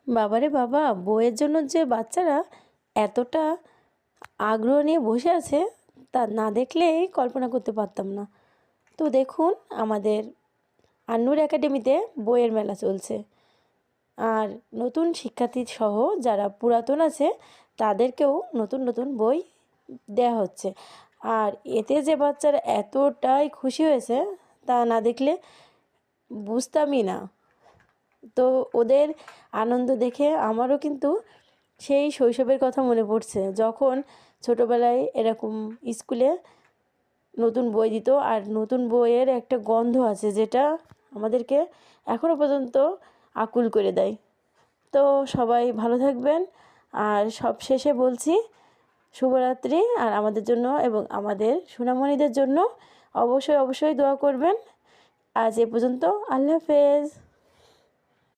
বাবারে বাবা, বইয়ের জন্য যে বাচ্চারা এতটা আগ্রহ নিয়ে বসে আছে তা না দেখলেই কল্পনা করতে পারতাম না। তো দেখুন, আমাদের আন্নুর একাডেমিতে বইয়ের মেলা চলছে, আর নতুন শিক্ষার্থী সহ যারা পুরাতন আছে তাদেরকেও নতুন নতুন বই দেয়া হচ্ছে। আর এতে যে বাচ্চারা এতটাই খুশি হয়েছে তা না দেখলে বুঝতামই না। তো ওদের আনন্দ দেখে আমারও কিন্তু সেই শৈশবের কথা মনে পড়ছে, যখন ছোটোবেলায় এরকম স্কুলে নতুন বই দিত, আর নতুন বইয়ের একটা গন্ধ আছে যেটা আমাদেরকে এখনও পর্যন্ত আকুল করে দেয়। তো সবাই ভালো থাকবেন, আর সব শেষে বলছি শুভরাত্রি। আর আমাদের জন্য এবং আমাদের সোনামণিদের জন্য অবশ্যই অবশ্যই দোয়া করবেন। আজ এ পর্যন্ত, আল্লাহ হাফেজ।